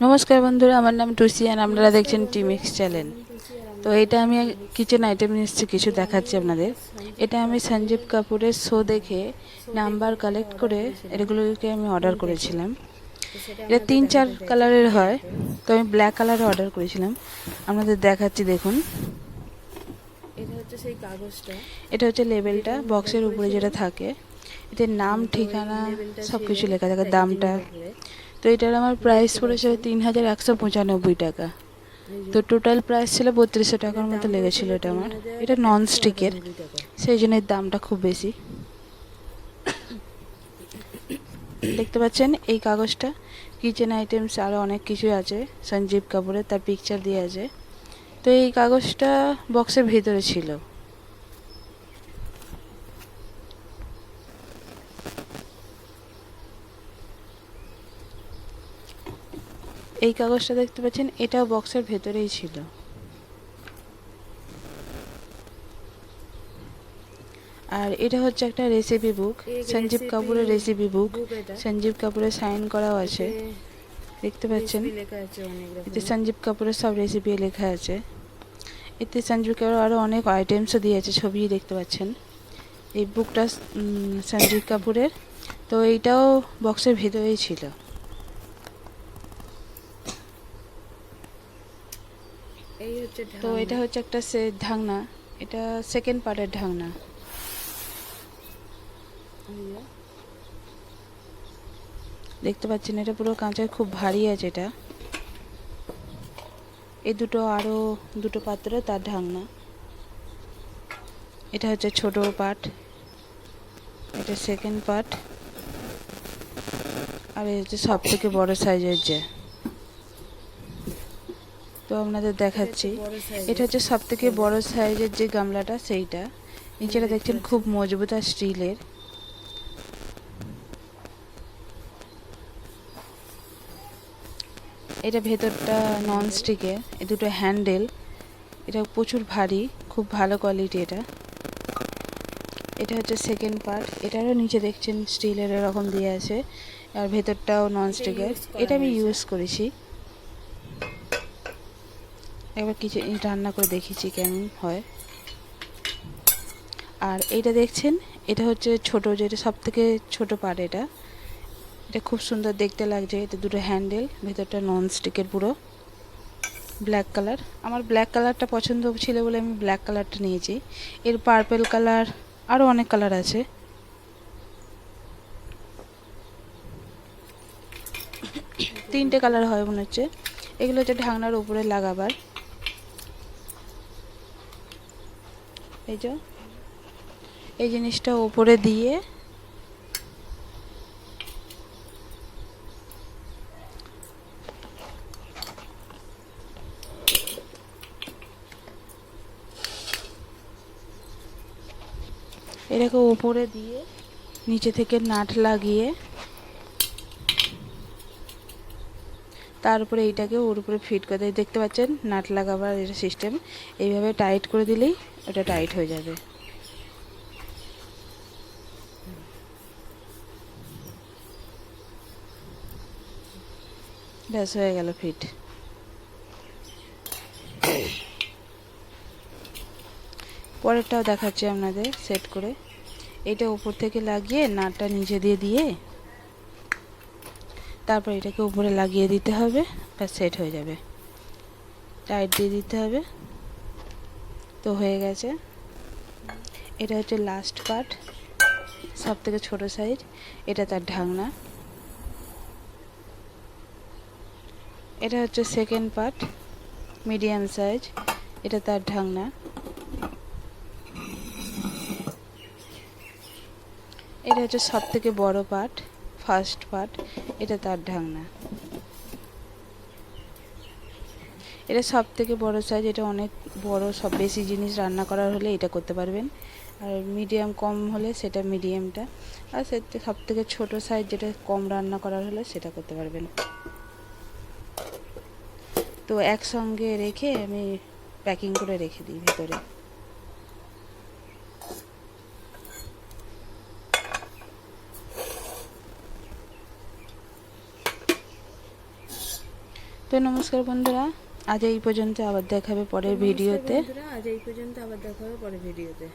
নমস্কার বন্ধুরা, আমার নাম টুসি আর আপনারা দেখছেন টিমিক্স চ্যানেল। তো এটা আমি কিচেন আইটেম নিশ্চয়ই কিছু দেখাচ্ছি আপনাদের। এটা আমি সঞ্জীব কাপুরের শো দেখে নাম্বার কালেক্ট করে এগুলোকে আমি অর্ডার করেছিলাম। এটা 3-4 কালারের হয়, তো আমি ব্ল্যাক কালারে অর্ডার করেছিলাম। আপনাদের দেখাচ্ছি, দেখুন। এটা হচ্ছে সেই কাগজটা, এটা হচ্ছে লেবেলটা, বক্সের উপরে যেটা থাকে। এতে নাম, ঠিকানা সব কিছু লেখা থাকে, দামটা। তো এটার আমার প্রাইস পড়েছিল 3195 টাকা। তো টোটাল প্রাইস ছিল 3200 টাকার মতো লেগেছিল এটা আমার। এটা নন স্টিকের, সেই জন্য এর দামটা খুব বেশি। দেখতে পাচ্ছেন এই কাগজটা, কিচেন আইটেমস আরও অনেক কিছু আছে সঞ্জীব কাপুরের, তার পিকচার দিয়ে আছে। তো এই কাগজটা বক্সের ভিতরে ছিল। এই কাগজটা দেখতে পাচ্ছেন, এটাও বক্সের ভেতরেই ছিল। আর এটা হচ্ছে একটা রেসিপি বুক, সঞ্জীব কাপুরের রেসিপি বুক। সঞ্জীব কাপুরের সাইন করাও আছে, দেখতে পাচ্ছেন। এতে সঞ্জীব কাপুরের সব রেসিপি লেখা আছে। এতে সঞ্জীব কাপুর আরও অনেক আইটেমসও দিয়েছে, ছবি দেখতে পাচ্ছেন। এই বুকটা সঞ্জীব কাপুরের। তো এইটাও বক্সের ভেতরেই ছিল। তো এটা হচ্ছে একটা ঢাকনা, এটা সেকেন্ড পার্টের ঢাকনা। দেখতে পাচ্ছেন এটা পুরো কাঁচের, খুব ভারী আছে এটা। এই দুটো আরও দুটো পাত্র, তার ঢাকনা। এটা হচ্ছে ছোট পার্ট, এটা সেকেন্ড পার্ট। আর এই হচ্ছে সব থেকে বড় সাইজের যে। তো আপনাদের দেখাচ্ছি, এটা হচ্ছে সব থেকে বড় সাইজের যে গামলাটা, সেইটা। নিচেটা দেখছেন খুব মজবুত আর স্টিলের। এটা ভেতরটা নন স্টিকের, এই দুটো হ্যান্ডেল। এটা প্রচুর ভারী, খুব ভালো কোয়ালিটি এটা। এটা হচ্ছে সেকেন্ড পার্ট, এটারও নিচে দেখছেন স্টিলের এরকম দিয়ে আছে, আর ভেতরটাও নন স্টিকের। এটা আমি ইউজ করেছি, একবার কিছু রান্না করে দেখেছি কেমন হয়। আর এইটা দেখছেন, এটা হচ্ছে ছোট, যেটা সব থেকে ছোট পার্ট। এটা এটা খুব সুন্দর দেখতে লাগছে। এটা দুটো হ্যান্ডেল, ভেতরটা নন স্টিকের পুরো, ব্ল্যাক কালার। আমার ব্ল্যাক কালারটা পছন্দ ছিল বলে আমি ব্ল্যাক কালারটা নিয়েছি। এর পার্পল কালার, আরও অনেক কালার আছে। তিনটে কালার হয় মনে হচ্ছে। এগুলো হচ্ছে ঢাকনার উপরে লাগাবার। এই যে এই জিনিসটা উপরে দিয়ে এটাকে উপরে দিয়ে নিচে থেকে নাট লাগিয়ে তারপরে এইটাকে ওর উপরে ফিট করে দেয়। দেখতে পাচ্ছেন নাট লাগাবার এটা সিস্টেম। এইভাবে টাইট করে দিলেই ওটা টাইট হয়ে যাবে। ব্যাস, হয়ে গেল ফিট। পরেরটাও দেখাচ্ছি আপনাদের সেট করে। এটা উপর থেকে লাগিয়ে নাটটা নিচে দিয়ে দিয়ে তারপর এটাকে উপরে লাগিয়ে দিতে হবে, ব্যাস সেট হয়ে যাবে। টাইট দিয়ে দিতে হবে। তো হয়ে গেছে। এটা হচ্ছে লাস্ট পার্ট, সব থেকে ছোটো সাইজ। এটা তার ঢাকনা। এটা হচ্ছে সেকেন্ড পার্ট, মিডিয়াম সাইজ। এটা তার ঢাকনা। এটা হচ্ছে সব থেকে বড় পার্ট, ফার্স্ট পার্ট। এটা তার ঢাকনা। এটা সব থেকে বড় সাইজ, এটা অনেক বড়, সব বেশি জিনিস রান্না করার হলে এটা করতে পারবেন। আর মিডিয়াম কম হলে সেটা মিডিয়ামটা। আর সেটা সব থেকে ছোটো সাইজ, যেটা কম রান্না করার হলে সেটা করতে পারবেন। তো একসঙ্গে রেখে আমি প্যাকিং করে রেখে দিই ভিতরে। তো নমস্কার বন্ধুরা, আজ এই পর্যন্ত, আবার দেখাবে পরের নমস্কার ভিডিওতে। বন্ধুরা, আজ এই পর্যন্ত, আবার দেখা হবে পরের ভিডিওতে।